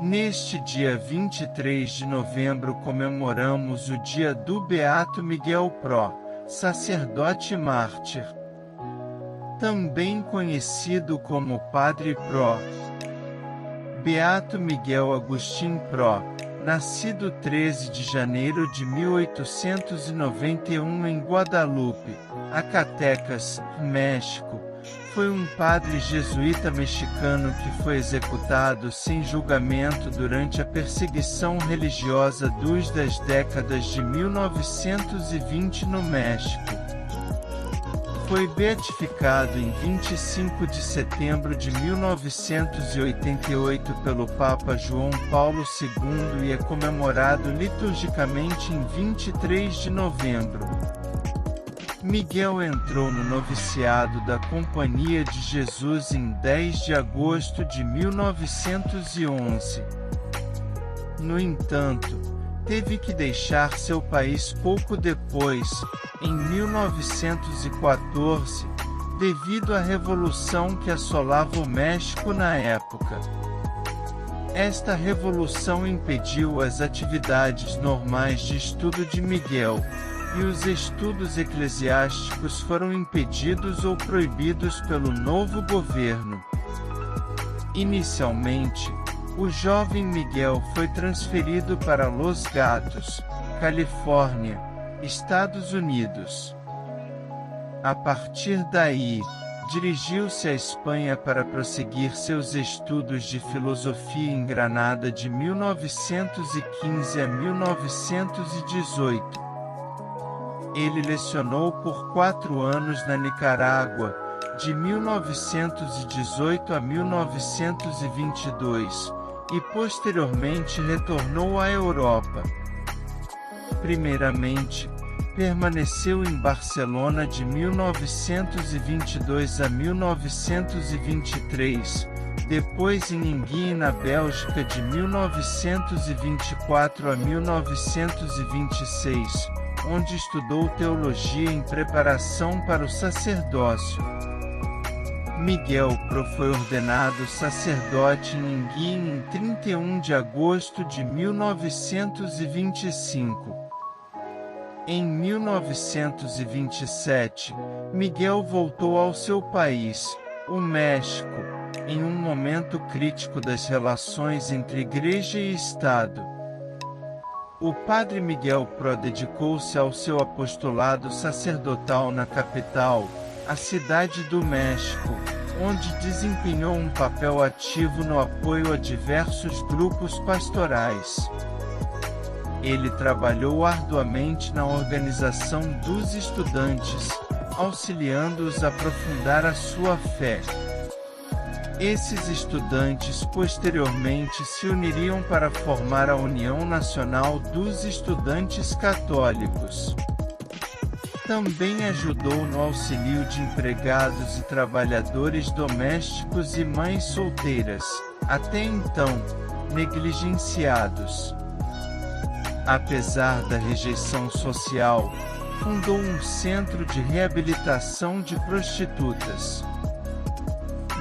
Neste dia 23 de novembro comemoramos o dia do Beato Miguel Pro, sacerdote mártir, também conhecido como Padre Pro. Beato Miguel Agustín Pro, nascido 13 de janeiro de 1891 em Guadalupe, Zacatecas, México, foi um padre jesuíta mexicano que foi executado sem julgamento durante a perseguição religiosa das décadas de 1920 no México. Foi beatificado em 25 de setembro de 1988 pelo Papa João Paulo II e é comemorado liturgicamente em 23 de novembro. Miguel entrou no noviciado da Companhia de Jesus em 10 de agosto de 1911. No entanto, teve que deixar seu país pouco depois, em 1914, devido à revolução que assolava o México na época. Esta revolução impediu as atividades normais de estudo de Miguel, e os estudos eclesiásticos foram impedidos ou proibidos pelo novo governo. Inicialmente, o jovem Miguel foi transferido para Los Gatos, Califórnia, Estados Unidos. A partir daí, dirigiu-se à Espanha para prosseguir seus estudos de filosofia em Granada de 1915 a 1918. Ele lecionou por 4 anos na Nicarágua, de 1918 a 1922, e posteriormente retornou à Europa. Primeiramente, permaneceu em Barcelona de 1922 a 1923, depois em Enghien na Bélgica de 1924 a 1926, onde estudou teologia em preparação para o sacerdócio. Miguel Pro foi ordenado sacerdote em Enghien em 31 de agosto de 1925. Em 1927, Miguel voltou ao seu país, o México, em um momento crítico das relações entre Igreja e Estado. O padre Miguel Pro dedicou-se ao seu apostolado sacerdotal na capital, a Cidade do México, onde desempenhou um papel ativo no apoio a diversos grupos pastorais. Ele trabalhou arduamente na organização dos estudantes, auxiliando-os a aprofundar a sua fé. Esses estudantes posteriormente se uniriam para formar a União Nacional dos Estudantes Católicos. Também ajudou no auxílio de empregados e trabalhadores domésticos e mães solteiras, até então, negligenciados. Apesar da rejeição social, fundou um centro de reabilitação de prostitutas.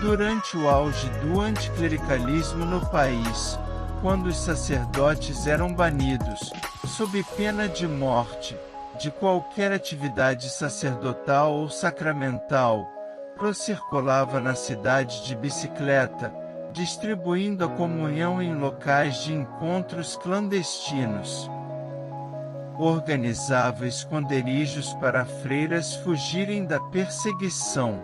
Durante o auge do anticlericalismo no país, quando os sacerdotes eram banidos, sob pena de morte, de qualquer atividade sacerdotal ou sacramental, Pro circulava na cidade de bicicleta, distribuindo a comunhão em locais de encontros clandestinos. Organizava esconderijos para freiras fugirem da perseguição.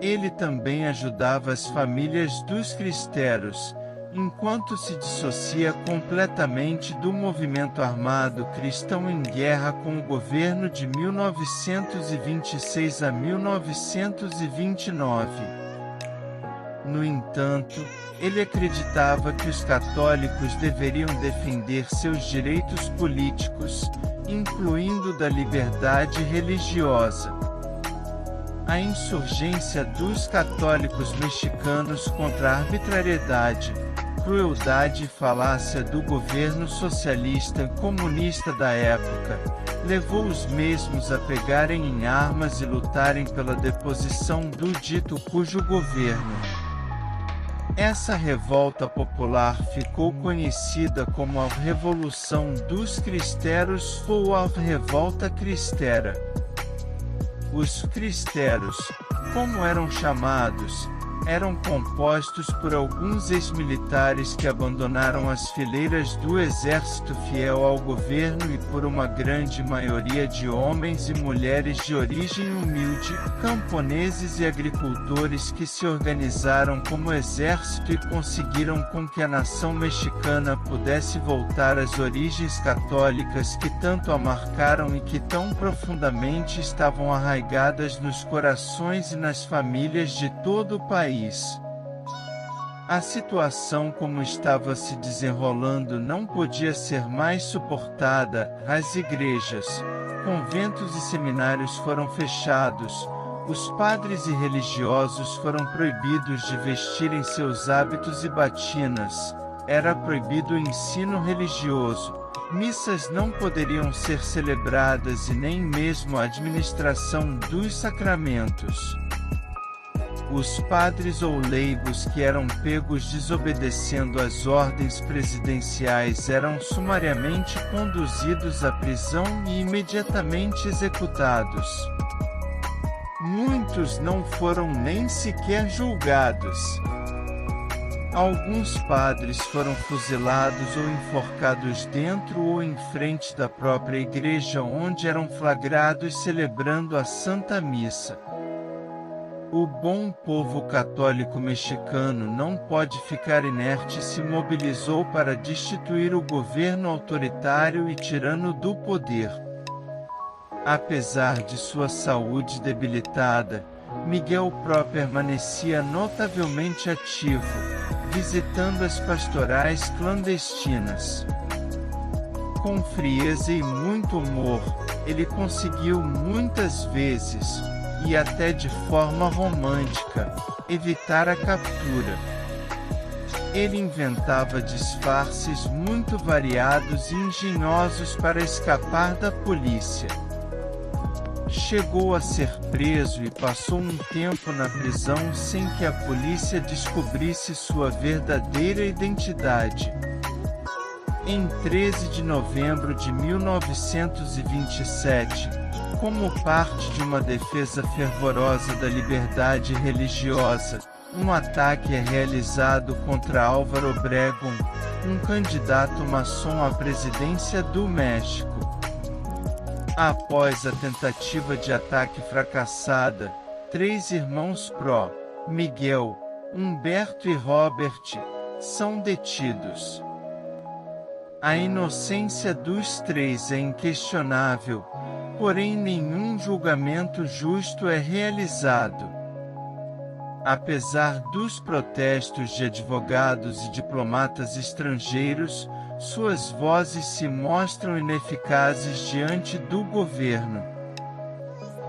Ele também ajudava as famílias dos cristãos, enquanto se dissocia completamente do movimento armado cristão em guerra com o governo de 1926 a 1929. No entanto, ele acreditava que os católicos deveriam defender seus direitos políticos, incluindo da liberdade religiosa. A insurgência dos católicos mexicanos contra a arbitrariedade, crueldade e falácia do governo socialista comunista da época, levou os mesmos a pegarem em armas e lutarem pela deposição do dito cujo governo. Essa revolta popular ficou conhecida como a Revolução dos Cristeros ou a Revolta Cristera. Os cristeros, como eram chamados, eram compostos por alguns ex-militares que abandonaram as fileiras do exército fiel ao governo e por uma grande maioria de homens e mulheres de origem humilde, camponeses e agricultores que se organizaram como exército e conseguiram com que a nação mexicana pudesse voltar às origens católicas que tanto a marcaram e que tão profundamente estavam arraigadas nos corações e nas famílias de todo o país. A situação como estava se desenrolando não podia ser mais suportada. As igrejas, conventos e seminários foram fechados, os padres e religiosos foram proibidos de vestirem seus hábitos e batinas, era proibido o ensino religioso, missas não poderiam ser celebradas e nem mesmo a administração dos sacramentos. Os padres ou leigos que eram pegos desobedecendo às ordens presidenciais eram sumariamente conduzidos à prisão e imediatamente executados. Muitos não foram nem sequer julgados. Alguns padres foram fuzilados ou enforcados dentro ou em frente da própria igreja onde eram flagrados celebrando a Santa Missa. O bom povo católico mexicano não pode ficar inerte e se mobilizou para destituir o governo autoritário e tirano do poder. Apesar de sua saúde debilitada, Miguel Pro permanecia notavelmente ativo, visitando as pastorais clandestinas. Com frieza e muito humor, ele conseguiu muitas vezes, e até de forma romântica, evitar a captura. Ele inventava disfarces muito variados e engenhosos para escapar da polícia. Chegou a ser preso e passou um tempo na prisão sem que a polícia descobrisse sua verdadeira identidade. Em 13 de novembro de 1927, como parte de uma defesa fervorosa da liberdade religiosa, um ataque é realizado contra Álvaro Obregón, um candidato maçom à presidência do México. Após a tentativa de ataque fracassada, 3 irmãos Pro, Miguel, Humberto e Robert, são detidos. A inocência dos 3 é inquestionável, porém nenhum julgamento justo é realizado. Apesar dos protestos de advogados e diplomatas estrangeiros, suas vozes se mostram ineficazes diante do governo.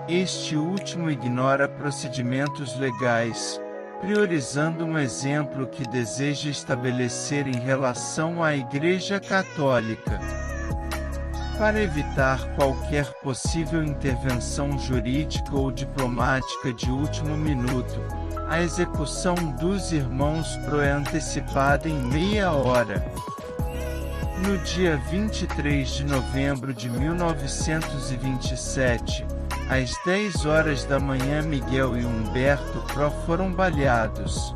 Este último ignora procedimentos legais, priorizando um exemplo que deseja estabelecer em relação à Igreja Católica. Para evitar qualquer possível intervenção jurídica ou diplomática de último minuto, a execução dos irmãos Pro é antecipada em meia hora. No dia 23 de novembro de 1927, às 10 horas da manhã, Miguel e Humberto Pro foram baleados.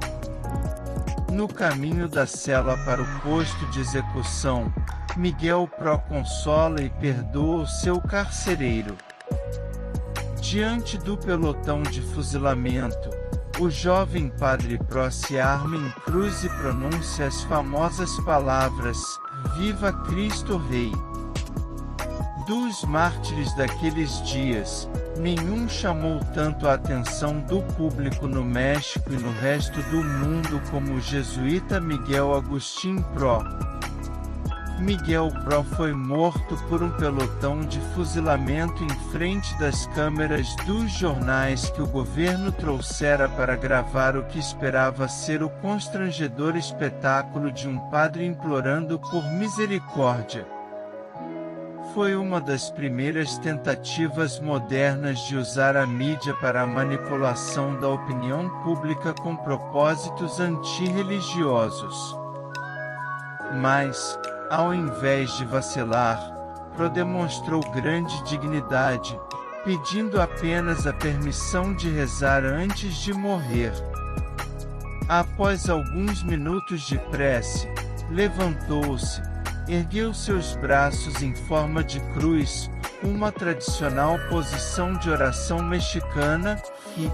No caminho da cela para o posto de execução, Miguel Pro consola e perdoa o seu carcereiro. Diante do pelotão de fuzilamento, o jovem padre Pro se arma em cruz e pronuncia as famosas palavras: "Viva Cristo Rei!". Dos mártires daqueles dias, nenhum chamou tanto a atenção do público no México e no resto do mundo como o jesuíta Miguel Agustín Pro. Miguel Pro foi morto por um pelotão de fuzilamento em frente das câmeras dos jornais que o governo trouxera para gravar o que esperava ser o constrangedor espetáculo de um padre implorando por misericórdia. Foi uma das primeiras tentativas modernas de usar a mídia para a manipulação da opinião pública com propósitos antirreligiosos. Mas, ao invés de vacilar, Pro demonstrou grande dignidade, pedindo apenas a permissão de rezar antes de morrer. Após alguns minutos de prece, levantou-se, ergueu seus braços em forma de cruz, uma tradicional posição de oração mexicana, e,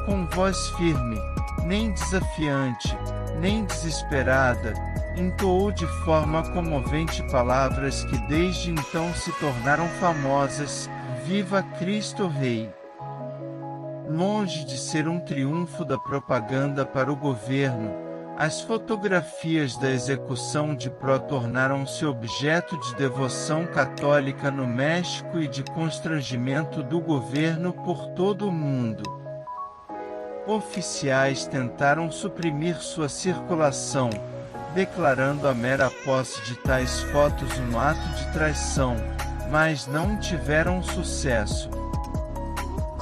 com voz firme, nem desafiante, nem desesperada, entoou de forma comovente palavras que desde então se tornaram famosas: Viva Cristo Rei! Longe de ser um triunfo da propaganda para o governo, as fotografias da execução de Pro tornaram-se objeto de devoção católica no México e de constrangimento do governo por todo o mundo. Oficiais tentaram suprimir sua circulação, declarando a mera posse de tais fotos um ato de traição, mas não tiveram sucesso.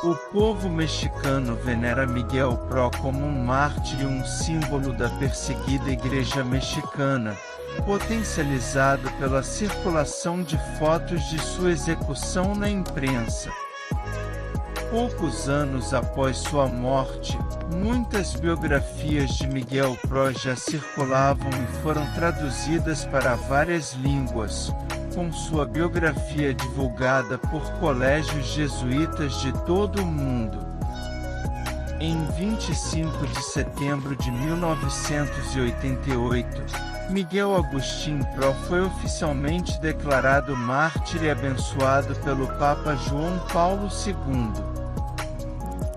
O povo mexicano venera Miguel Pro como um mártir e um símbolo da perseguida Igreja Mexicana, potencializado pela circulação de fotos de sua execução na imprensa. Poucos anos após sua morte, muitas biografias de Miguel Pro já circulavam e foram traduzidas para várias línguas, com sua biografia divulgada por colégios jesuítas de todo o mundo. Em 25 de setembro de 1988, Miguel Agustín Pro foi oficialmente declarado mártir e abençoado pelo Papa João Paulo II.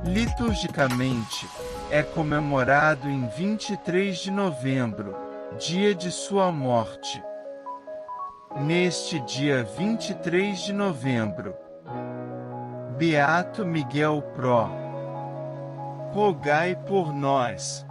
Liturgicamente, é comemorado em 23 de novembro, dia de sua morte. Neste dia 23 de novembro, Beato Miguel Pro, rogai por nós.